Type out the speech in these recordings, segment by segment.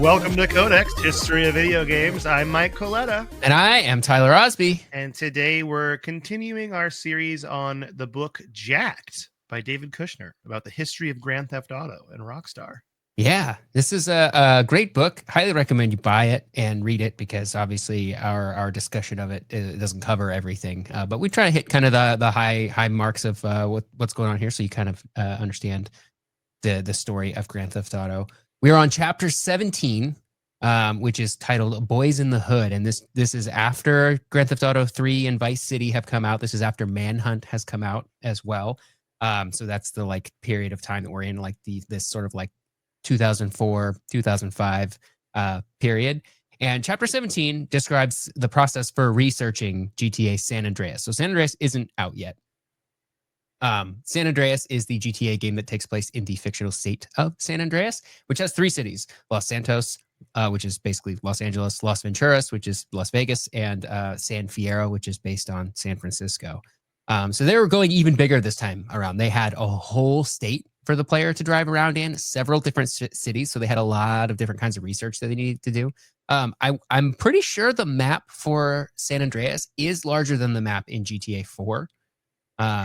Welcome to Codex, History of Video Games. I'm Mike Coletta. And I am Tyler Osby. And today we're continuing our series on the book Jacked by David Kushner about the history of Grand Theft Auto and Rockstar. Yeah, this is a great book. Highly recommend you buy it and read it because obviously our discussion of it doesn't cover everything. But we try to hit kind of the high marks of what's going on here so you kind of understand the story of Grand Theft Auto. We are on chapter 17, which is titled Boys in the Hood. And this is after Grand Theft Auto 3 and Vice City have come out. This is after Manhunt has come out as well. So that's the like period of time that we're in, like this sort of like 2004, 2005 period. And chapter 17 describes the process for researching GTA San Andreas. So San Andreas isn't out yet. San Andreas is the GTA game that takes place in the fictional state of San Andreas, which has three cities: Los Santos, which is basically Los Angeles, Las Venturas, which is Las Vegas, and San Fierro, which is based on San Francisco. So they were going even bigger this time around. They had a whole state for the player to drive around in, several different cities. So they had a lot of different kinds of research that they needed to do. I'm pretty sure the map for San Andreas is larger than the map in GTA 4.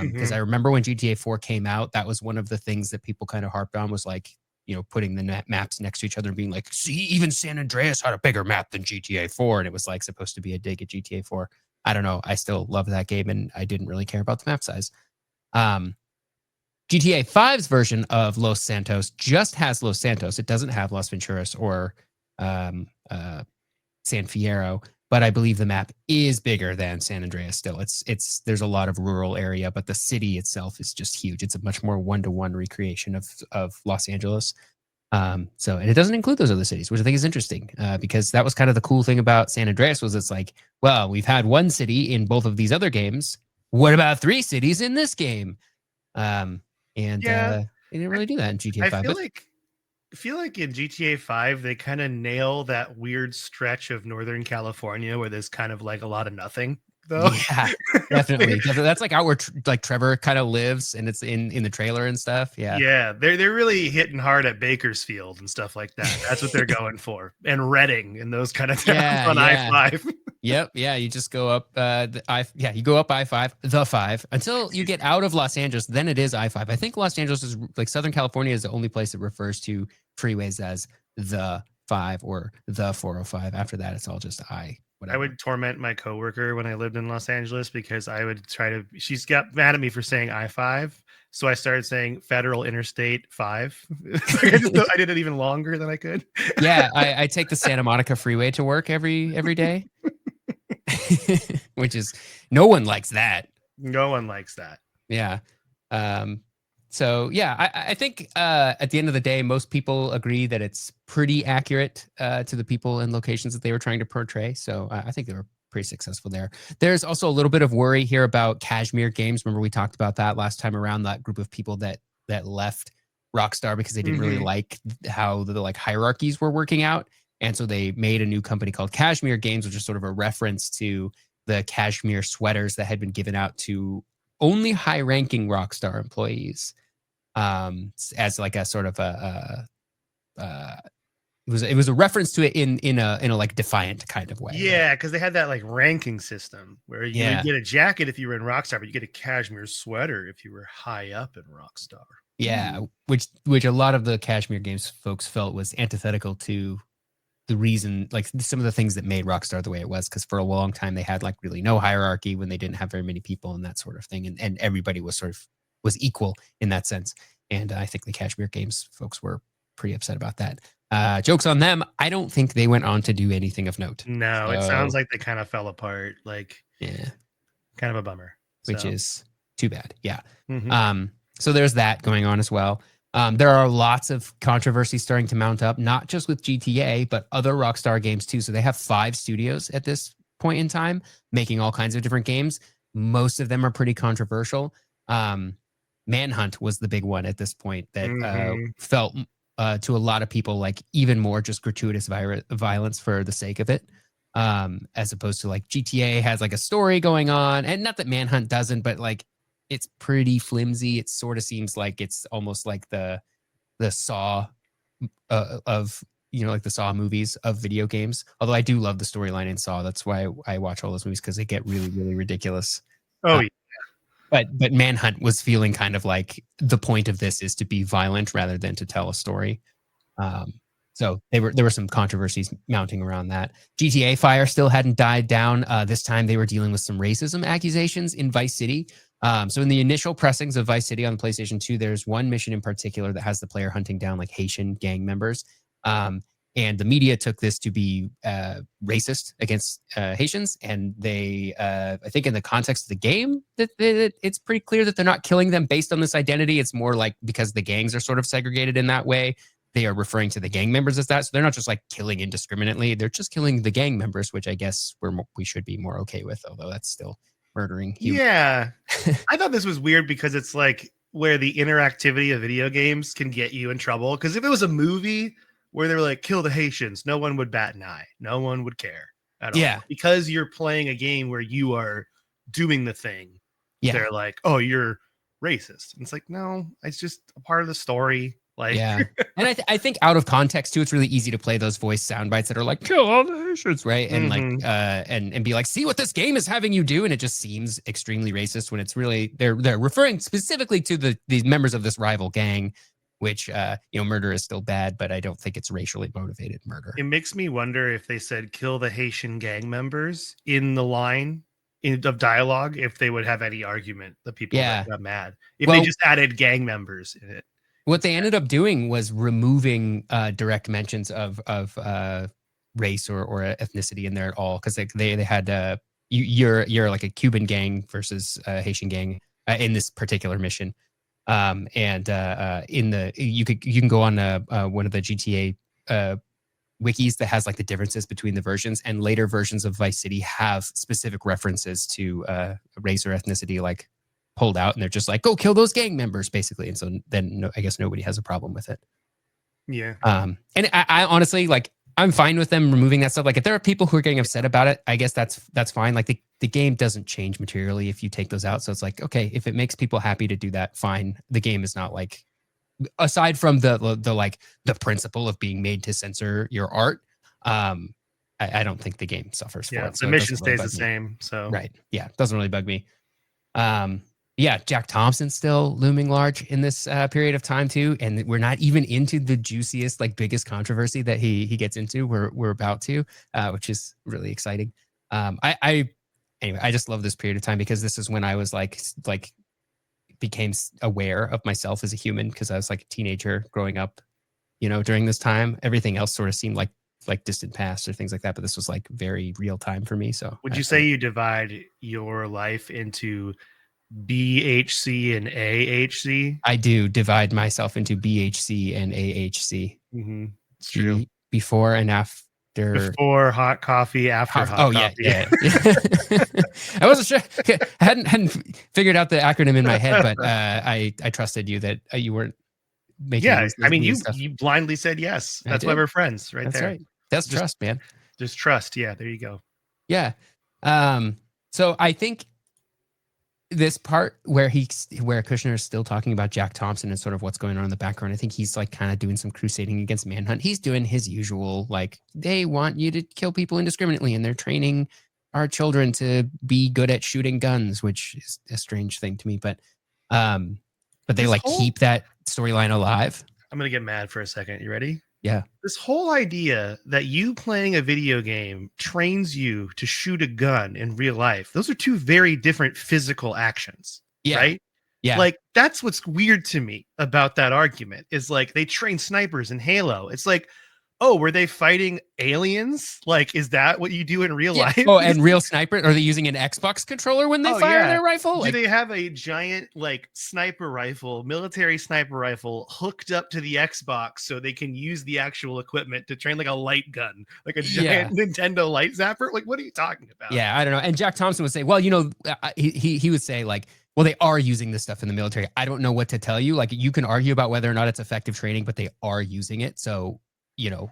Because I remember when GTA 4 came out, that was one of the things that people kind of harped on was like, you know, putting the maps next to each other and being like, see, even San Andreas had a bigger map than GTA 4. And it was like supposed to be a dig at GTA 4. I don't know. I still love that game and I didn't really care about the map size. GTA 5's version of Los Santos just has Los Santos. It doesn't have Las Venturas or San Fierro, but I believe the map is bigger than San Andreas still. There's a lot of rural area, but the city itself is just huge. It's a much more one-to-one recreation of Los Angeles. And it doesn't include those other cities, which I think is interesting because that was kind of the cool thing about San Andreas was it's like, well, we've had one city in both of these other games. What about three cities in this game? They didn't really do that in GTA 5. I feel like in GTA 5, they kind of nail that weird stretch of Northern California where there's kind of like a lot of nothing, though. Yeah, definitely. That's like out where like Trevor kind of lives, and it's in the trailer and stuff. Yeah, they're really hitting hard at Bakersfield and stuff like that. That's what they're going for, and Redding and those kind of towns on I-5. Yep. Yeah. You just go up you go up I-5, the 5 until you get out of Los Angeles. Then it is I-5. I think Los Angeles is like Southern California is the only place that refers to freeways as the 5 or the 405. After that, it's all just whatever. I would torment my coworker when I lived in Los Angeles because I would she's got mad at me for saying I-5. So I started saying Federal Interstate 5. I did it even longer than I could. Yeah. I take the Santa Monica freeway to work every day. Which is no one likes that. No one likes that. Yeah. So yeah, I think at the end of the day, most people agree that it's pretty accurate to the people and locations that they were trying to portray. So I think they were pretty successful there. There's also a little bit of worry here about Kashmir Games. Remember we talked about that last time around, that group of people that left Rockstar because they didn't really like how the like hierarchies were working out. And so they made a new company called Kashmir Games, which is sort of a reference to the cashmere sweaters that had been given out to only high-ranking Rockstar employees, as like a sort of it was a reference to it in a like defiant kind of way. Yeah, because they had that like ranking system where you would get a jacket if you were in Rockstar, but you get a cashmere sweater if you were high up in Rockstar. Yeah, which a lot of the Kashmir Games folks felt was antithetical to the reason, like some of the things that made Rockstar the way it was, because for a long time they had like really no hierarchy when they didn't have very many people and that sort of thing, and everybody was was equal in that sense. And I think the Kashmir Games folks were pretty upset about that. Jokes on them. I don't think they went on to do anything of note. No, it sounds like they kind of fell apart. Like, yeah, kind of a bummer. Which is too bad. Yeah. So there's that going on as well. There are lots of controversies starting to mount up, not just with GTA, but other Rockstar games too. So they have 5 studios at this point in time, making all kinds of different games. Most of them are pretty controversial. Manhunt was the big one at this point that felt to a lot of people like even more just gratuitous violence for the sake of it, as opposed to like GTA has like a story going on, and not that Manhunt doesn't, but like it's pretty flimsy. It sort of seems like it's almost like the Saw of like the Saw movies of video games. Although I do love the storyline in Saw. That's why I watch all those movies, because they get really, really ridiculous. Oh, yeah. But Manhunt was feeling kind of like the point of this is to be violent rather than to tell a story. So there were some controversies mounting around that. GTA Fire still hadn't died down. This time they were dealing with some racism accusations in Vice City. So in the initial pressings of Vice City on PlayStation 2, there's one mission in particular that has the player hunting down like Haitian gang members. And the media took this to be racist against Haitians. And they, I think in the context of the game, that it's pretty clear that they're not killing them based on this identity. It's more like because the gangs are sort of segregated in that way, they are referring to the gang members as that. So they're not just like killing indiscriminately. They're just killing the gang members, which I guess we should be more okay with, although that's still murdering humans. Yeah. I thought this was weird because it's like where the interactivity of video games can get you in trouble. Because if it was a movie where they were like, kill the Haitians, no one would bat an eye. No one would care at all. Yeah. Because you're playing a game where you are doing the thing. Yeah. They're like, oh, you're racist. And it's like, no, it's just a part of the story. Like, yeah. And I think out of context too, it's really easy to play those voice sound bites that are like, kill all the Haitians, right? And like, and be like, see what this game is having you do. And it just seems extremely racist when it's really, they're referring specifically to these members of this rival gang, which, murder is still bad, but I don't think it's racially motivated murder. It makes me wonder if they said kill the Haitian gang members in the line of dialogue, if they would have any argument, the people that got mad. If they just added gang members in it. What they ended up doing was removing direct mentions of race or ethnicity in there at all, because they had you're like a Cuban gang versus a Haitian gang in this particular mission, and in the you can go on one of the GTA wikis that has like the differences between the versions, and later versions of Vice City have specific references to race or ethnicity like pulled out, and they're just like, go kill those gang members, basically. And so then I guess nobody has a problem with it. Yeah. And I honestly, like, I'm fine with them removing that stuff. Like, if there are people who are getting upset about it, I guess that's fine. Like, the game doesn't change materially if you take those out. So it's like, okay, if it makes people happy to do that, fine. The game is not like, aside from the principle of being made to censor your art, I don't think the game suffers for it. So the mission stays the same. So right. Yeah. It doesn't really bug me. Yeah, Jack Thompson's still looming large in this period of time too, and we're not even into the juiciest, like, biggest controversy that he gets into. We're about to, which is really exciting. Anyway, I just love this period of time because this is when I was like became aware of myself as a human, because I was like a teenager growing up, during this time. Everything else sort of seemed like distant past or things like that, but this was like very real time for me. So would you say you divide your life into BHC and AHC? I do divide myself into BHC and AHC. Mm-hmm. It's true. Before and after. Before hot coffee, after hot coffee. Yeah. I wasn't sure. I hadn't figured out the acronym in my head, but I trusted you that you weren't making. Yeah, I mean, you blindly said yes. That's why we're friends, right? That's there. Right. That's just trust, man. Just trust. Yeah, there you go. Yeah. So I think this part where Kushner is still talking about Jack Thompson and sort of what's going on in the background, I think he's like kind of doing some crusading against Manhunt. He's doing his usual, like, they want you to kill people indiscriminately and they're training our children to be good at shooting guns, which is a strange thing to me, but they keep that storyline alive. I'm going to get mad for a second. You ready? Yeah. This whole idea that you playing a video game trains you to shoot a gun in real life, those are two very different physical actions. Yeah. Right? Yeah. Like, that's what's weird to me about that argument, is like they train snipers in Halo. It's like, oh, were they fighting aliens? Like, is that what you do in real life? Oh, and real sniper? Are they using an Xbox controller when they fire their rifle? Do they have a giant, like, sniper rifle, military sniper rifle, hooked up to the Xbox so they can use the actual equipment to train like a light gun, like a giant Nintendo light zapper? Like, what are you talking about? Yeah, I don't know. And Jack Thompson would say, well, he would say, like, well, they are using this stuff in the military. I don't know what to tell you. Like, you can argue about whether or not it's effective training, but they are using it. So,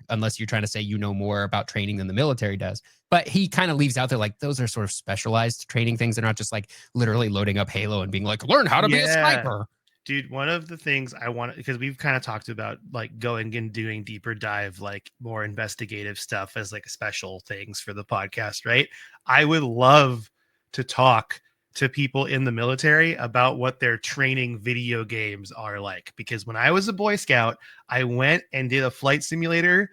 unless you're trying to say more about training than the military does. But he kind of leaves out there, like, those are sort of specialized training things. They're not just like literally loading up Halo and being like, learn how to be a sniper. Dude, one of the things I want, because we've kind of talked about like going and doing deeper dive, like more investigative stuff as like special things for the podcast, right? I would love to talk to people in the military about what their training video games are like. Because when I was a Boy Scout, I went and did a flight simulator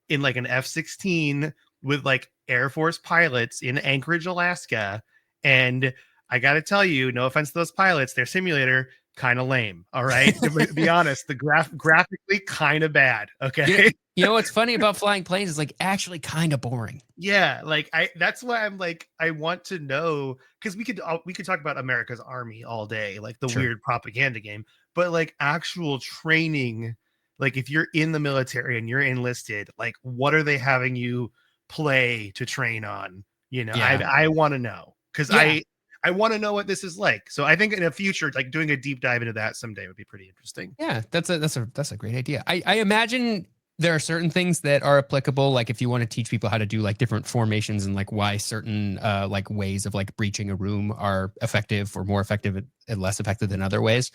in like an F-16 with like Air Force pilots in Anchorage, Alaska. And I got to tell you, no offense to those pilots, their simulator kind of lame. All right, to be honest, the graphically kind of bad. Okay, You know what's funny about flying planes is like actually kind of boring. yeah, like that's why I'm like I want to know, because we could talk about America's Army all day, like the Sure. weird propaganda game, but like actual training, like if you're in the military and you're enlisted, like what are they having you play to train on? You know, Yeah. I want to know, because Yeah. I want to know what this is like. So I think in the future, like doing a deep dive into that someday would be pretty interesting. Yeah, that's a great idea. I imagine there are certain things that are applicable, like if you want to teach people how to do like different formations and like why certain like ways of like breaching a room are effective or more effective and less effective than other ways.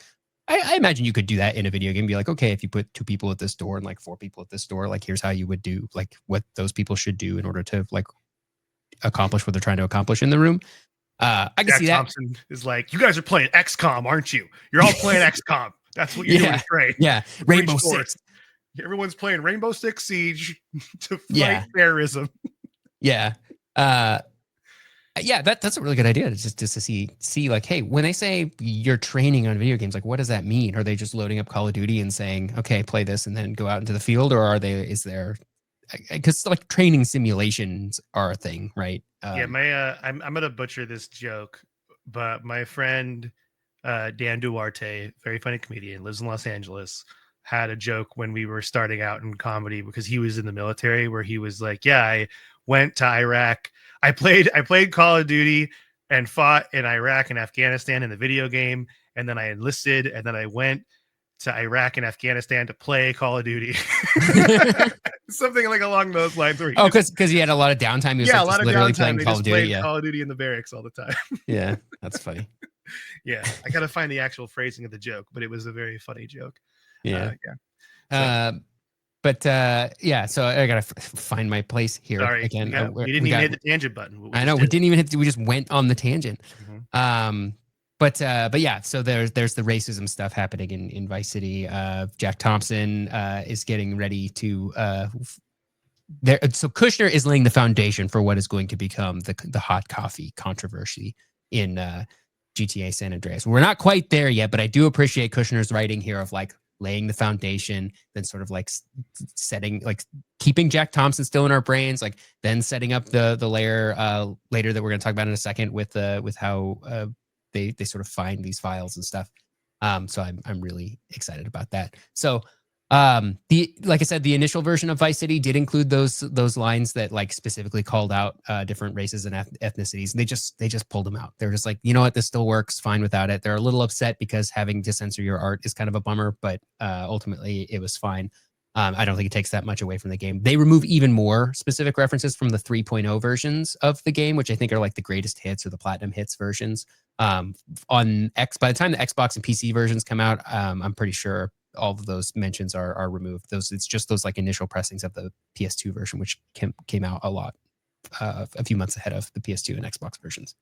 I imagine you could do that in a video game. Be like, okay, if you put 2 people at this door and like 4 people at this door, like here's how you would do like what those people should do in order to like accomplish what they're trying to accomplish in the room. I can Jack see that. Thompson is like, you guys are playing XCOM, aren't you? You're all playing XCOM. That's what you're doing Yeah. to train. Yeah. Rainbow Six. Everyone's playing Rainbow Six Siege to fight Yeah. terrorism. Yeah. Yeah, that's a really good idea. Just to see like, hey, when they say you're training on video games, like what does that mean? Are they just loading up Call of Duty and saying, okay, play this and then go out into the field, or is there, because like training simulations are a thing, right? Yeah, I'm gonna butcher this joke, but my friend Dan Duarte, very funny comedian, lives in Los Angeles, had a joke when we were starting out in comedy because he was in the military, where he was like, yeah, I went to Iraq. I played Call of Duty and fought in Iraq and Afghanistan in the video game, and then I enlisted, and then I went to Iraq and Afghanistan to play Call of Duty. Something like along those lines. Where Oh, because he had a lot of downtime. He was yeah, like a lot just of literally downtime. playing They Call just of Duty. played Yeah. Call of Duty in the barracks all the time. Yeah, that's funny. Yeah, I gotta find the actual phrasing of the joke, but it was a very funny joke. Yeah. Yeah. But yeah, so I gotta find my place here Sorry, again. we didn't even hit the tangent button. I know we didn't even hit. We just went on the tangent. Mm-hmm. But yeah, so there's the racism stuff happening in Vice City. Jack Thompson is getting ready to there. So Kushner is laying the foundation for what is going to become the hot coffee controversy in GTA San Andreas. We're not quite there yet, but I do appreciate Kushner's writing here of like laying the foundation, then sort of like setting, like keeping Jack Thompson still in our brains, like then setting up the layer later that we're going to talk about in a second with how they sort of find these files and stuff. So I'm really excited about that. So like I said, the initial version of Vice City did include those lines that like specifically called out different races and ethnicities. And they just pulled them out. They're just like, you know what, this still works fine without it. They're a little upset because having to censor your art is kind of a bummer, but ultimately it was fine. I don't think it takes that much away from the game. They remove even more specific references from the 3.0 versions of the game, which I think are like the greatest hits or the platinum hits versions. By the time the Xbox and PC versions come out, I'm pretty sure all of those mentions are removed. It's just those like initial pressings of the PS2 version, which came out a few months ahead of the PS2 and Xbox versions.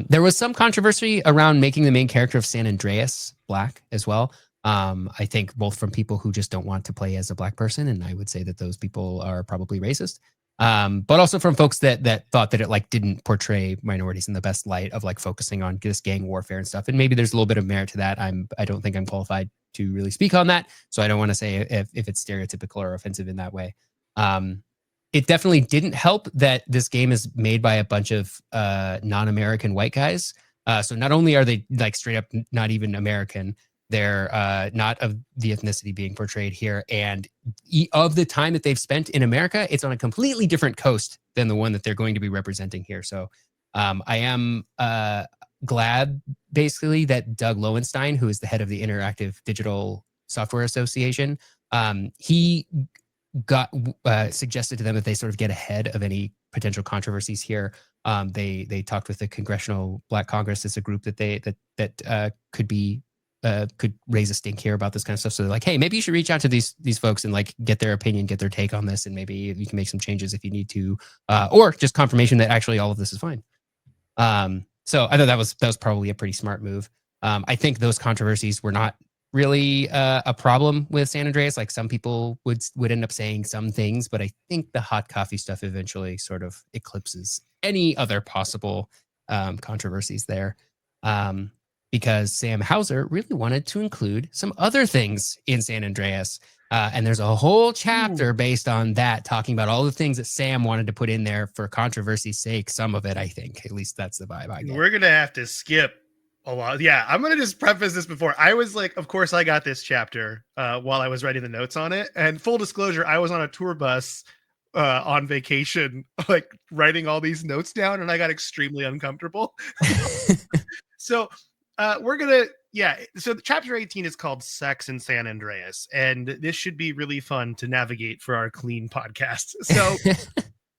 There was some controversy around making the main character of San Andreas black as well. I think both from people who just don't want to play as a black person, and I would say that those people are probably racist. But also from folks that thought that it like didn't portray minorities in the best light of like focusing on this gang warfare and stuff. And maybe there's a little bit of merit to that. I don't think I'm qualified to really speak on that, so I don't want to say if it's stereotypical or offensive in that way. It definitely didn't help that this game is made by a bunch of non-American white guys. So not only are they like straight up not even American, they're not of the ethnicity being portrayed here. And of the time that they've spent in America, it's on a completely different coast than the one that they're going to be representing here. So I am glad, basically, that Doug Lowenstein, who is the head of the Interactive Digital Software Association, he got suggested to them that they sort of get ahead of any potential controversies here. They talked with the Congressional Black Congress as a group that could be could raise a stink here about this kind of stuff. So they're like, hey, maybe you should reach out to these folks and like get their opinion, get their take on this, and maybe you can make some changes if you need to, or just confirmation that actually all of this is fine. So I thought that was probably a pretty smart move. I think those controversies were not really a problem with San Andreas. Like some people would end up saying some things, but I think the hot coffee stuff eventually sort of eclipses any other possible controversies there. Because Sam Hauser really wanted to include some other things in San Andreas. And there's a whole chapter based on that, talking about all the things that Sam wanted to put in there for controversy's sake. Some of it, I think, at least that's the vibe I get. We're going to have to skip a lot. Yeah, I'm going to just preface this before. I was like, of course, I got this chapter while I was writing the notes on it. And full disclosure, I was on a tour bus on vacation, like writing all these notes down, and I got extremely uncomfortable. So we're going to, so chapter 18 is called Sex in San Andreas, and this should be really fun to navigate for our clean podcast. So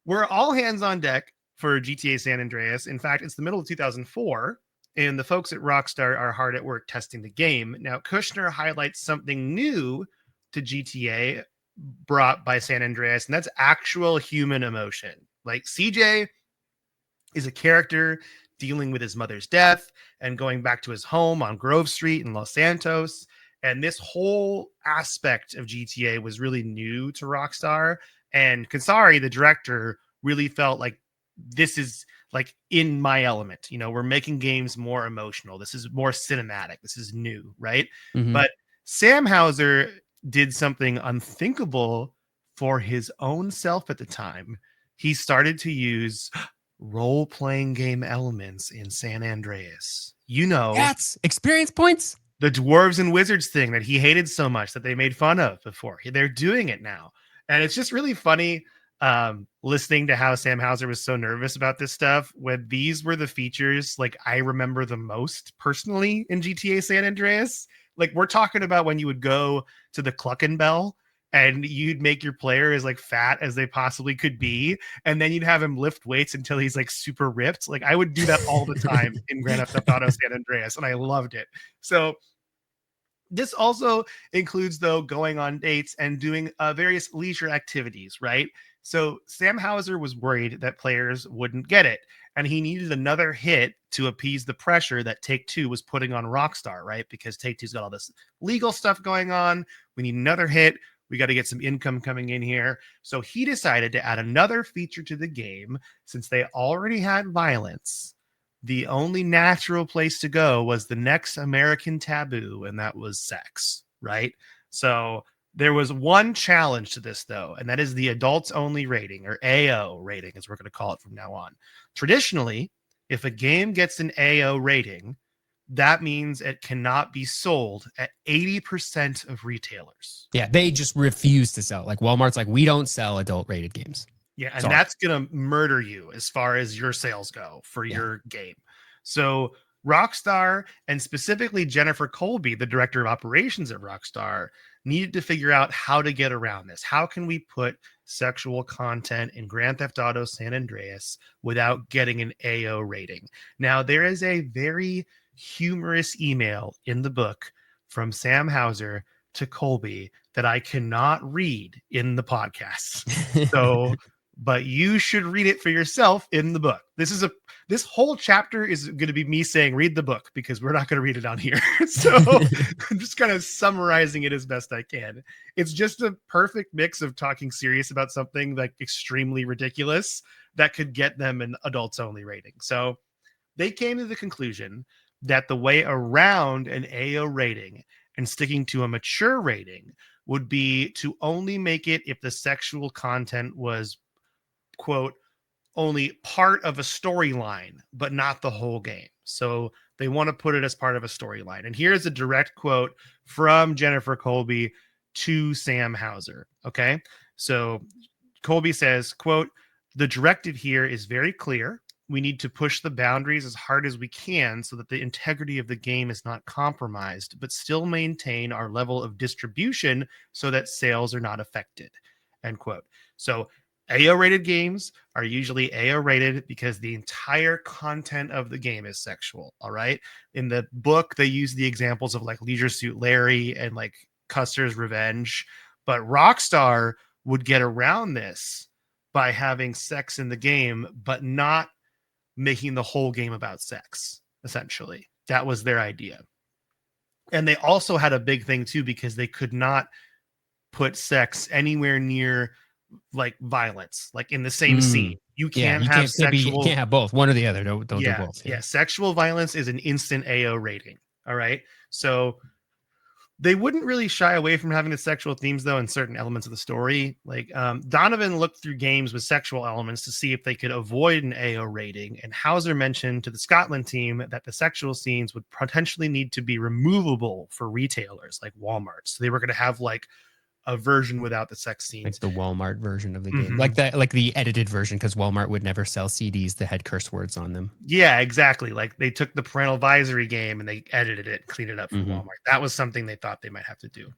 we're all hands on deck for GTA San Andreas. In fact, it's the middle of 2004, and the folks at Rockstar are hard at work testing the game. Now, Kushner highlights something new to GTA brought by San Andreas, and that's actual human emotion. Like CJ is a character dealing with his mother's death and going back to his home on Grove Street in Los Santos. And this whole aspect of GTA was really new to Rockstar. And Kansari, the director, really felt like this is like in my element. You know, we're making games more emotional. This is more cinematic. This is new, right? Mm-hmm. But Sam Hauser did something unthinkable for his own self at the time. He started to use role-playing game elements in San Andreas. You know, that's experience points. The dwarves and wizards thing that he hated so much that they made fun of before. They're doing it now. And it's just really funny listening to how Sam Hauser was so nervous about this stuff when these were the features like I remember the most personally in GTA San Andreas. Like we're talking about when you would go to the Cluckin' Bell and you'd make your player as like fat as they possibly could be, and then you'd have him lift weights until he's like super ripped. Like I would do that all the time in Grand Theft Auto San Andreas, and I loved it. So this also includes, though, going on dates and doing various leisure activities, right? So Sam Hauser was worried that players wouldn't get it, and he needed another hit to appease the pressure that Take-Two was putting on Rockstar, right? Because Take-Two's got all this legal stuff going on. We need another hit. We got to get some income coming in here. So he decided to add another feature to the game since they already had violence. The only natural place to go was the next American taboo, and that was sex, right? So there was one challenge to this, though, and that is the adults only rating, or AO rating, as we're going to call it from now on. Traditionally, if a game gets an AO rating, that means it cannot be sold at 80% of retailers. Yeah, they just refuse to sell. Like Walmart's like, we don't sell adult rated games. Yeah, and that's going to murder you as far as your sales go for your game. So Rockstar, and specifically Jennifer Colby, the director of operations at Rockstar, needed to figure out how to get around this. How can we put sexual content in Grand Theft Auto San Andreas without getting an AO rating? Now, there is a very humorous email in the book from Sam Hauser to Colby that I cannot read in the podcast. So, but you should read it for yourself in the book. This whole chapter is going to be me saying, read the book, because we're not going to read it on here. So I'm just kind of summarizing it as best I can. It's just a perfect mix of talking serious about something like extremely ridiculous that could get them an adults only rating. So they came to the conclusion that the way around an AO rating and sticking to a mature rating would be to only make it if the sexual content was, quote, only part of a storyline, but not the whole game. So they want to put it as part of a storyline. And here's a direct quote from Jennifer Colby to Sam Hauser. Okay. So Colby says, quote, "The directive here is very clear. We need to push the boundaries as hard as we can so that the integrity of the game is not compromised, but still maintain our level of distribution so that sales are not affected." End quote. So AO rated games are usually AO rated because the entire content of the game is sexual. All right. In the book, they use the examples of like Leisure Suit Larry and like Custer's Revenge, but Rockstar would get around this by having sex in the game, but not making the whole game about sex, essentially. That was their idea. And they also had a big thing too, because they could not put sex anywhere near like violence, like in the same scene. You Yeah, can't you have you sexual. can't have both. One or the other. Don't do Yeah, both. yeah. Sexual violence is an instant AO rating. All right. So they wouldn't really shy away from having the sexual themes though in certain elements of the story. Like Donovan looked through games with sexual elements to see if they could avoid an AO rating, and Hauser mentioned to the Scotland team that the sexual scenes would potentially need to be removable for retailers like Walmart. So they were going to have like a version without the sex Like scenes. the Walmart version of the game, Mhm. like the edited version, because Walmart would never sell CDs that had curse words on them. Yeah, exactly. Like they took the parental advisory game and they edited it, cleaned it up for Mm-hmm. Walmart. That was something they thought they might have to do.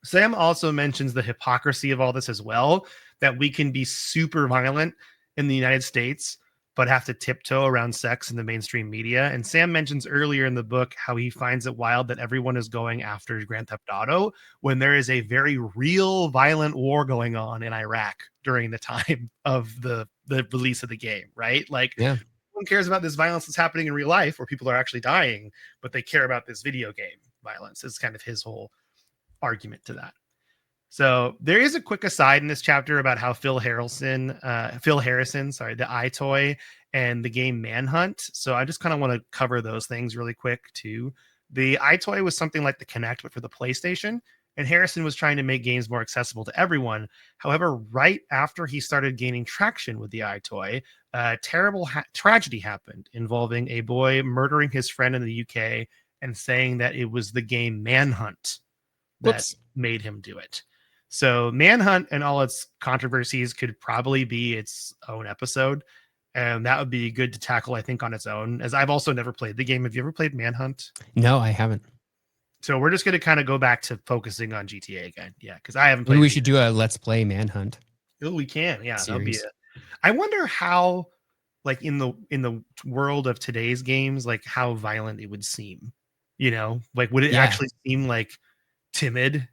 Sam also mentions the hypocrisy of all this as well, that we can be super violent in the United States, but have to tiptoe around sex in the mainstream media. And Sam mentions earlier in the book how he finds it wild that everyone is going after Grand Theft Auto when there is a very real violent war going on in Iraq during the time of the release of the game, right? Like, Yeah. no one cares about this violence that's happening in real life where people are actually dying, but they care about this video game violence. Is kind of his whole argument to that. So there is a quick aside in this chapter about how Phil Harrison, sorry, the iToy and the game Manhunt. So I just kind of want to cover those things really quick too. The iToy was something like the Kinect, but for the PlayStation. And Harrison was trying to make games more accessible to everyone. However, right after he started gaining traction with the iToy, a terrible tragedy happened involving a boy murdering his friend in the UK and saying that it was the game Manhunt that Whoops. made him do it. So Manhunt and all its controversies could probably be its own episode. And that would be good to tackle, I think, on its own, as I've also never played the game. Have you ever played Manhunt? No, I haven't. So we're just going to kind of go back to focusing on GTA again. Yeah, because I haven't Maybe played we it should either. do a Let's Play Manhunt Oh, we can. Yeah, that'll be series. it. I wonder how, like in the world of today's games, like how violent it would seem. Like would it Yeah. actually seem like timid?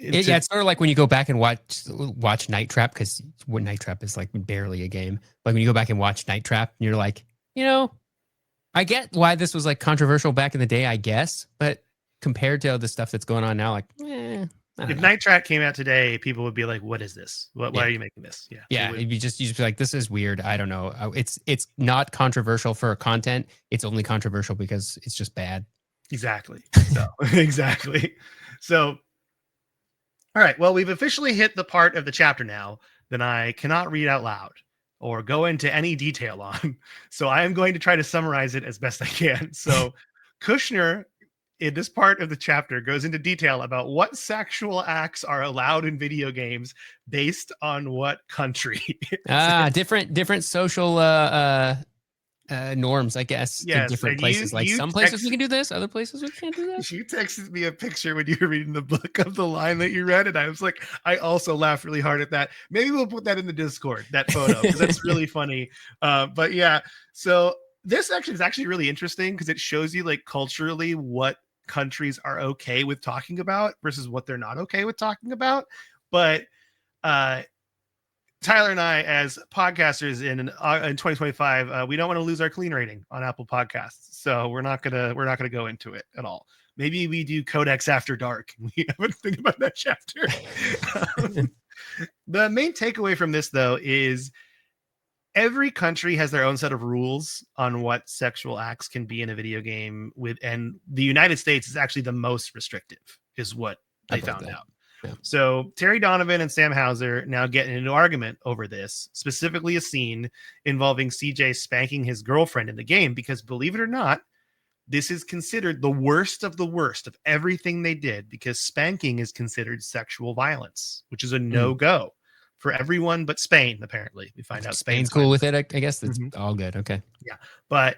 Yeah, it's sort of like when you go back and watch Night Trap, because what Night Trap is like barely a game. Like when you go back and watch Night Trap, you're like, I get why this was like controversial back in the day, I guess, but compared to the stuff that's going on now, like, I If don't know. Night Track came out today, people would be like, "What is this? Why Yeah. are you making this?" Yeah, Yeah, you'd just be like, this is weird. I don't know. It's not controversial for content. It's only controversial because it's just bad. exactly. So exactly. So, all right. Well, we've officially hit the part of the chapter now that I cannot read out loud or go into any detail on. So I am going to try to summarize it as best I can. So Kushner in this part of the chapter goes into detail about what sexual acts are allowed in video games based on what country. Different social norms, I guess, in Yes, different and you places. Like you some places we text can do this, other places we can't do this. you texted me a picture when you were reading the book of the line that you read, and I was like, I also laughed really hard at that. Maybe we'll put that in the Discord, that photo, because that's really funny. But yeah, so this actually is actually really interesting because it shows you like culturally what countries are okay with talking about versus what they're not okay with talking about. But uh Tyler and I, as podcasters in 2025, we don't want to lose our clean rating on Apple Podcasts, so we're not gonna go into it at all. Maybe we do Codex After Dark. We haven't think about that chapter. The main takeaway from this, though, is every country has their own set of rules on what sexual acts can be in a video game. And the United States is actually the most restrictive, is what they found out. Yeah. So Terry Donovan and Sam Hauser now get in an argument over this, specifically a scene involving CJ spanking his girlfriend in the game, because believe it or not, this is considered the worst of everything they did, because spanking is considered sexual violence, which is a no-go for everyone but Spain. Apparently, we find out Spain's cool with it. I guess that's Mhm. all good. Okay. Yeah, but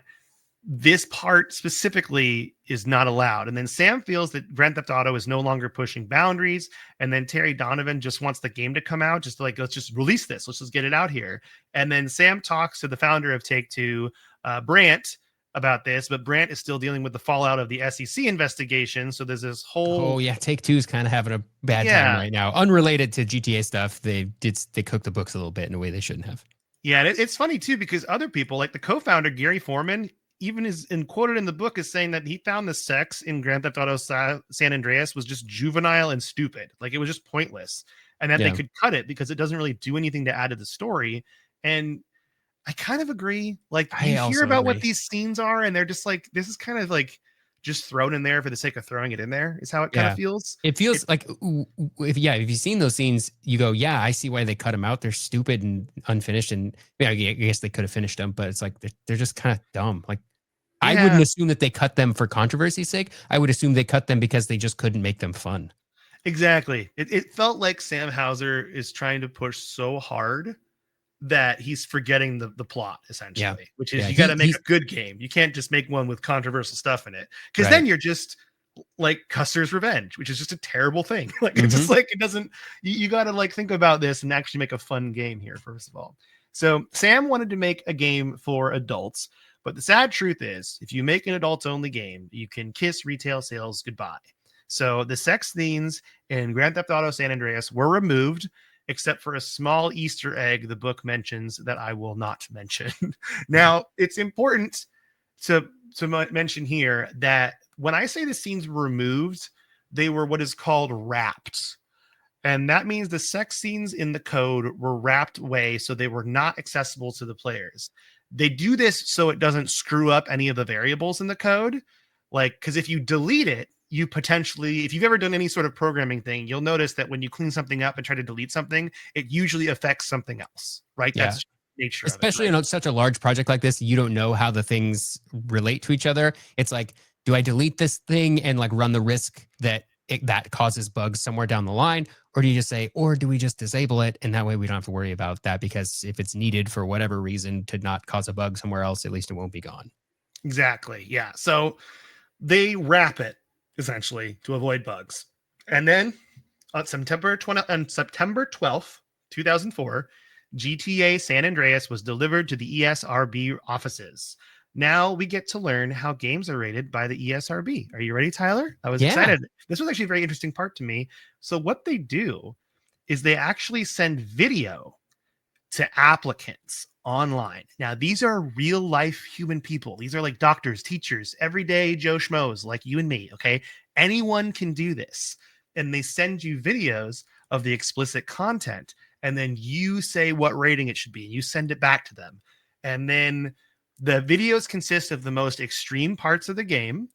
this part specifically is not allowed. And then Sam feels that Grand Theft Auto is no longer pushing boundaries. And then Terry Donovan just wants the game to come out, just to like, let's just release this. Let's just get it out here. And then Sam talks to the founder of Take-Two, Brandt, about this, but Brandt is still dealing with the fallout of the SEC investigation. So there's this whole... Oh yeah, Take-Two is kind of having a bad time right now. Unrelated to GTA stuff, they cooked the books a little bit in a way they shouldn't have. Yeah, and it's funny too, because other people, like the co-founder Gary Foreman, even is quoted in the book as saying that he found the sex in Grand Theft Auto San Andreas was just juvenile and stupid. Like it was just pointless, and that they could cut it because it doesn't really do anything to add to the story. And I kind of agree. Like you hear about what these scenes are, and they're just like, this is kind of like just thrown in there for the sake of throwing it in there, is how it kind of feels. It feels like, if you've seen those scenes, you go, yeah, I see why they cut them out. They're stupid and unfinished. And yeah, I guess they could have finished them, but it's like, they're just kind of dumb. Like I wouldn't assume that they cut them for controversy's sake. I would assume they cut them because they just couldn't make them fun. Exactly. It felt like Sam Houser is trying to push so hard that he's forgetting the plot, essentially, which is you got to make a good game. You can't just make one with controversial stuff in it, because then you're just like Custer's Revenge, which is just a terrible thing. Like it's just like, it doesn't, you got to like think about this and actually make a fun game here, first of all. So Sam wanted to make a game for adults, but the sad truth is, if you make an adults only game, you can kiss retail sales goodbye. So the sex scenes in Grand Theft Auto San Andreas were removed, except for a small Easter egg the book mentions that I will not mention. Now, it's important to mention here that when I say the scenes were removed, they were what is called wrapped. And that means the sex scenes in the code were wrapped away, so they were not accessible to the players. They do this so it doesn't screw up any of the variables in the code. Like, because if you delete it, you potentially, if you've ever done any sort of programming thing, you'll notice that when you clean something up and try to delete something, it usually affects something else, right? Yeah. That's nature especially of it, right? in such a large project like this, you don't know how the things relate to each other. It's like, do I delete this thing and like run the risk that that causes bugs somewhere down the line? Or do you just say, or do we just disable it? And that way we don't have to worry about that, because if it's needed for whatever reason to not cause a bug somewhere else, at least it won't be gone. Exactly. Yeah. So they wrap it essentially to avoid bugs. And then on September 12th, 2004, GTA San Andreas was delivered to the ESRB offices. Now we get to learn how games are rated by the ESRB. Are you ready, Tyler? I was excited. This was actually a very interesting part to me. So what they do is they actually send video to applicants online. Now, these are real life human people. These are like doctors, teachers, everyday Joe Schmoes like you and me. Okay. Anyone can do this. And they send you videos of the explicit content. And then you say what rating it should be. You send it back to them. And then the videos consist of the most extreme parts of the game.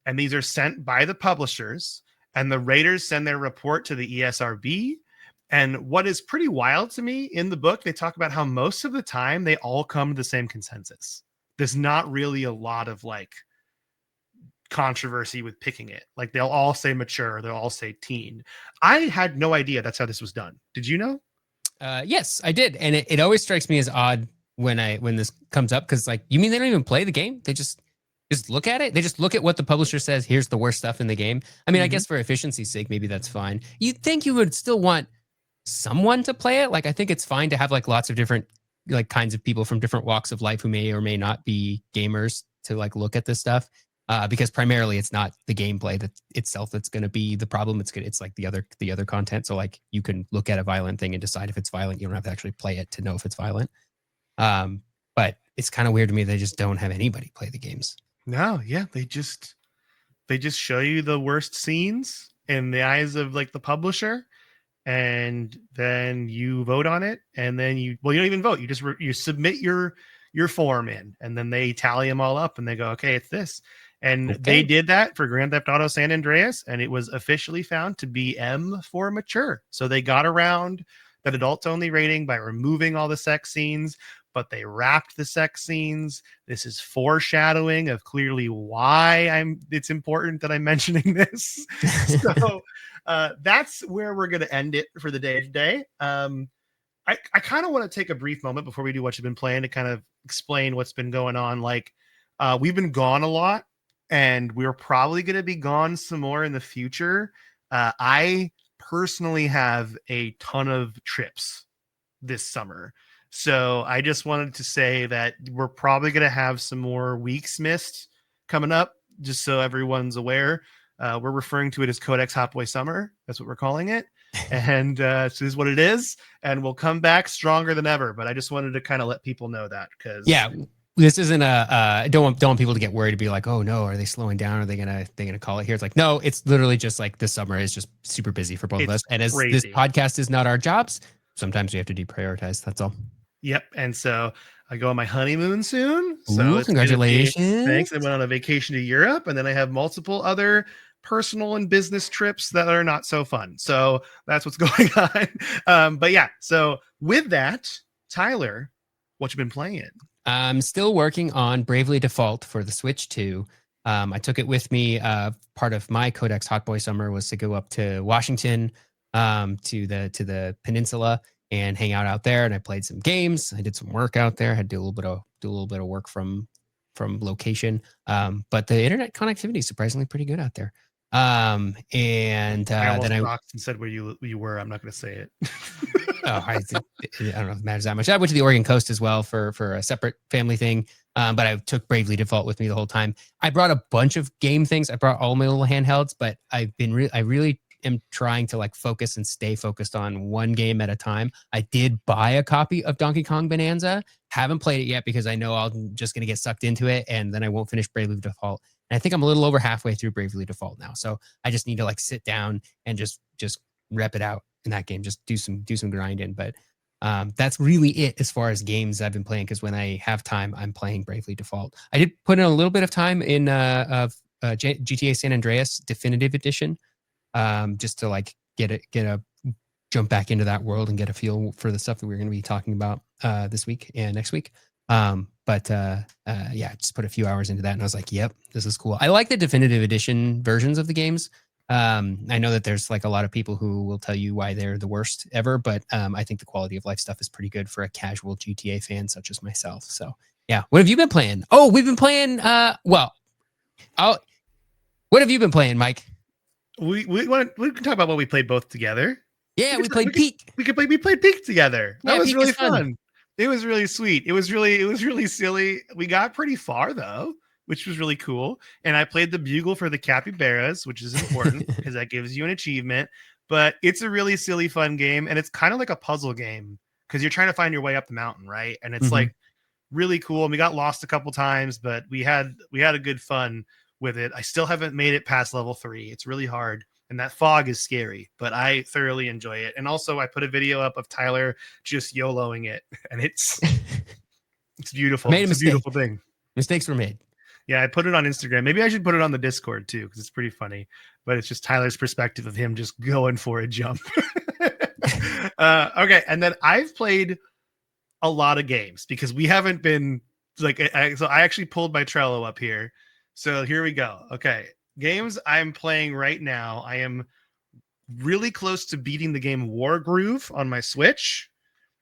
And these are sent by the publishers. And the raters send their report to the ESRB. And what is pretty wild to me in the book, they talk about how most of the time they all come to the same consensus. There's not really a lot of like controversy with picking it. Like they'll all say mature, they'll all say teen. I had no idea that's how this was done. Did you know? Yes, I did. And it always strikes me as odd when this comes up, because like, you mean they don't even play the game? They just look at it. They just look at what the publisher says. Here's the worst stuff in the game. I mean, I guess for efficiency's sake, maybe that's fine. You'd think you would still want someone to play it. Like, I think it's fine to have like lots of different like kinds of people from different walks of life who may or may not be gamers to like look at this stuff, because primarily it's not the gameplay that itself that's going to be the problem. It's like the other content. So like, you can look at a violent thing and decide if it's violent. You don't have to actually play it to know if it's violent. But it's kind of weird to me they just don't have anybody play the games. No, yeah, they just show you the worst scenes in the eyes of like the publisher. And then you vote on it, and then you don't even vote. You just you submit your form in, and then they tally them all up, and they go, okay, it's this. And they did that for Grand Theft Auto San Andreas, and it was officially found to be M for mature. So they got around that adults only rating by removing all the sex scenes, but they wrapped the sex scenes. This is foreshadowing of clearly why it's important that I'm mentioning this. So that's where we're going to end it for the day today. I kind of want to take a brief moment before we do what you've been playing to kind of explain what's been going on. Like, We've been gone a lot, and we're probably going to be gone some more in the future. I personally have a ton of trips this summer. So I just wanted to say that we're probably going to have some more weeks missed coming up, just so everyone's aware. We're referring to it as Codex Hot Boy Summer. That's what we're calling it. And so this is what it is. And we'll come back stronger than ever. But I just wanted to kind of let people know that because this isn't I don't want people to get worried to be like, oh no, are they slowing down? Are they gonna call it here? It's like, no, it's literally just like this summer is just super busy for both of us. And as this podcast is not our jobs, sometimes we have to deprioritize. That's all. Yep. And so I go on my honeymoon soon. So ooh, congratulations. Thanks. I went on a vacation to Europe, and then I have multiple other personal and business trips that are not so fun. So that's what's going on. But yeah, so with that, Tyler, what you been playing? I'm still working on Bravely Default for the Switch 2. I took it with me. Part of my Codex Hot Boy Summer was to go up to Washington, to the peninsula and hang out there. And I played some games. I did some work out there. I had to do a little bit of work from location. But the internet connectivity is surprisingly pretty good out there. And then I rocked and said where you were. I'm not going to say it. I don't know if it matters that much. I went to the Oregon coast as well for a separate family thing. But I took Bravely Default with me the whole time. I brought a bunch of game things. I brought all my little handhelds, but I really am trying to like focus and stay focused on one game at a time. I did buy a copy of Donkey Kong Bonanza. Haven't played it yet because I know I'm just going to get sucked into it and then I won't finish Bravely Default. And I think I'm a little over halfway through Bravely Default now. So I just need to like sit down and just rep it out in that game. Just do some grinding. But that's really it as far as games I've been playing. Because when I have time, I'm playing Bravely Default. I did put in a little bit of time in GTA San Andreas Definitive Edition, just to like get a jump back into that world and get a feel for the stuff that we're going to be talking about this week and next week. Just put a few hours into that and I was like, yep, this is cool. I like the Definitive Edition versions of the games. I know that there's like a lot of people who will tell you why they're the worst ever, but I think the quality of life stuff is pretty good for a casual GTA fan such as myself. So yeah, what have you been playing? Oh, we've been playing. What have you been playing, Mike? We can talk about what we played both together. Yeah, we played Peak. We played Peak together. That was Peak really fun. It was really sweet. It was really silly. We got pretty far though, which was really cool. And I played the bugle for the capybaras, which is important because that gives you an achievement. But it's a really silly, fun game, and it's kind of like a puzzle game because you're trying to find your way up the mountain, right? And it's like really cool. And we got lost a couple times, but we had a good fun with it. I still haven't made it past level 3. It's really hard. And that fog is scary, but I thoroughly enjoy it. And also I put a video up of Tyler just YOLOing it, and it's beautiful. It's a beautiful thing. Mistakes were made. Yeah, I put it on Instagram. Maybe I should put it on the Discord too, because it's pretty funny. But it's just Tyler's perspective of him just going for a jump. Okay, and then I've played a lot of games because we haven't been like. So I actually pulled my Trello up here. So here we go. Okay. Games I'm playing right now. I am really close to beating the game Wargroove on my Switch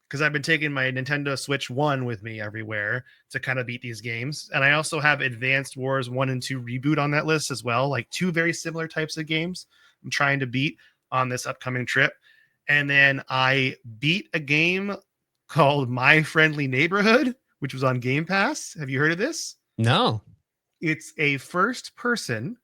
because I've been taking my Nintendo Switch 1 with me everywhere to kind of beat these games. And I also have Advanced Wars 1 and 2 Reboot on that list as well, like 2 very similar types of games I'm trying to beat on this upcoming trip. And then I beat a game called My Friendly Neighborhood, which was on Game Pass. Have you heard of this? No. It's a first-person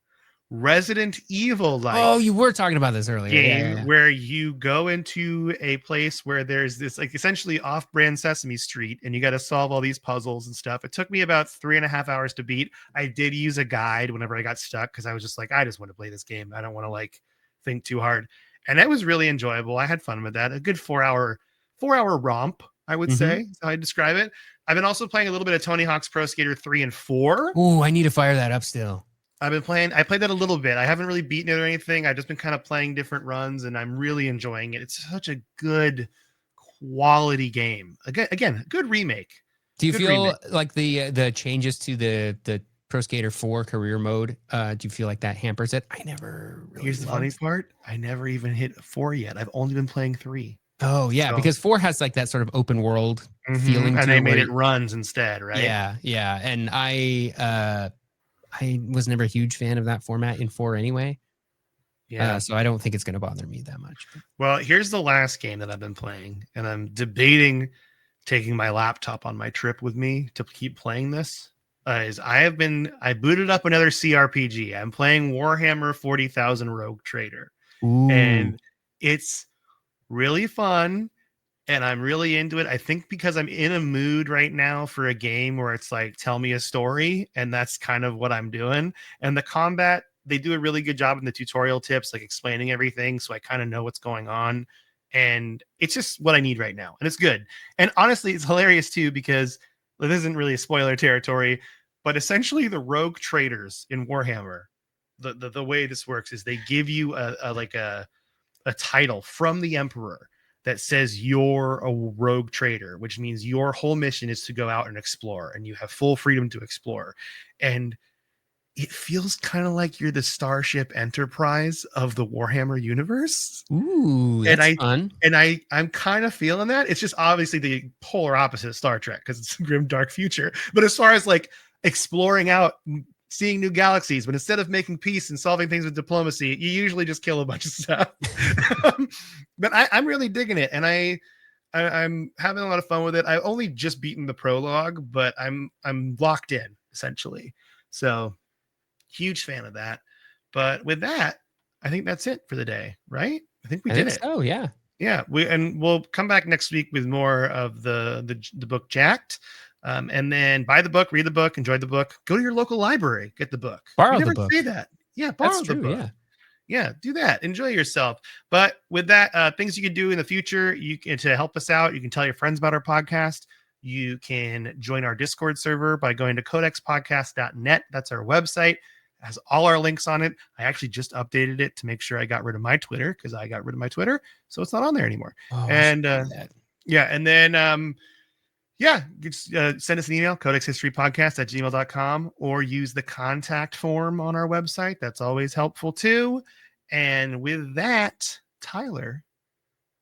Resident Evil like you were talking about this earlier game where you go into a place where there's this like essentially off-brand Sesame Street and you got to solve all these puzzles and stuff. It took me about 3.5 hours to beat. I did use a guide whenever I got stuck because I was just like, I just want to play this game. I don't want to like think too hard. And that was really enjoyable. I had fun with that. A good 4-hour romp, I would say, is how I describe it. I've been also playing a little bit of Tony Hawk's Pro Skater 3 and 4. Ooh, I need to fire that up still. I played that a little bit. I haven't really beaten it or anything. I've just been kind of playing different runs and I'm really enjoying it. It's such a good quality game. Again, good remake. Do you feel like the changes to the Pro Skater 4 career mode, do you feel like that hampers it? I never really Here's the funny part. I never even hit 4 yet. I've only been playing 3. Oh yeah, So, because 4 has like that sort of open world feeling and to they it made where it runs instead, right? yeah. And I was never a huge fan of that format in 4 anyway. Yeah. So I don't think it's going to bother me that much. But. Well, here's the last game that I've been playing, and I'm debating taking my laptop on my trip with me to keep playing this. Is I booted up another CRPG. I'm playing Warhammer 40,000 Rogue Trader, Ooh. and it's really fun and I'm really into it. I think because I'm in a mood right now for a game where it's like, tell me a story, and that's kind of what I'm doing. And the combat, they do a really good job in the tutorial tips, like explaining everything, so I kind of know what's going on. And it's just what I need right now, and it's good. And honestly, it's hilarious too because this isn't really a spoiler territory, but essentially the rogue traders in Warhammer, the way this works is they give you a title from the emperor that says you're a rogue trader, which means your whole mission is to go out and explore and you have full freedom to explore. And it feels kind of like you're the Starship Enterprise of the Warhammer universe. Ooh, And that's fun. I'm kind of feeling that. It's just obviously the polar opposite of Star Trek because it's a grim dark future. But as far as like exploring out, seeing new galaxies, but instead of making peace and solving things with diplomacy, you usually just kill a bunch of stuff. But I'm really digging it, and I'm having a lot of fun with it. I've only just beaten the prologue, but I'm locked in essentially. So huge fan of that. But with that, I think that's it for the day, right? I think we I did think it. so. Yeah. Yeah, we'll come back next week with more of the book Jacked, and then buy the book, read the book, enjoy the book. Go to your local library, get the book. We Borrow the never book. say that. Yeah, That's borrow the true. book. Yeah. Yeah, do that. Enjoy yourself. But with that, things you can do in the future, you can to help us out. You can tell your friends about our podcast. You can join our Discord server by going to codexpodcast.net. That's our website. It has all our links on it. I actually just updated it to make sure I got rid of my Twitter because I got rid of my Twitter, so it's not on there anymore. Oh, I should And do that. yeah, and then just send us an email, codexhistorypodcast@gmail.com, or use the contact form on our website. That's always helpful too. And with that, Tyler,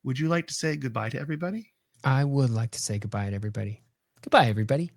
would you like to say goodbye to everybody? I would like to say goodbye to everybody. Goodbye, everybody.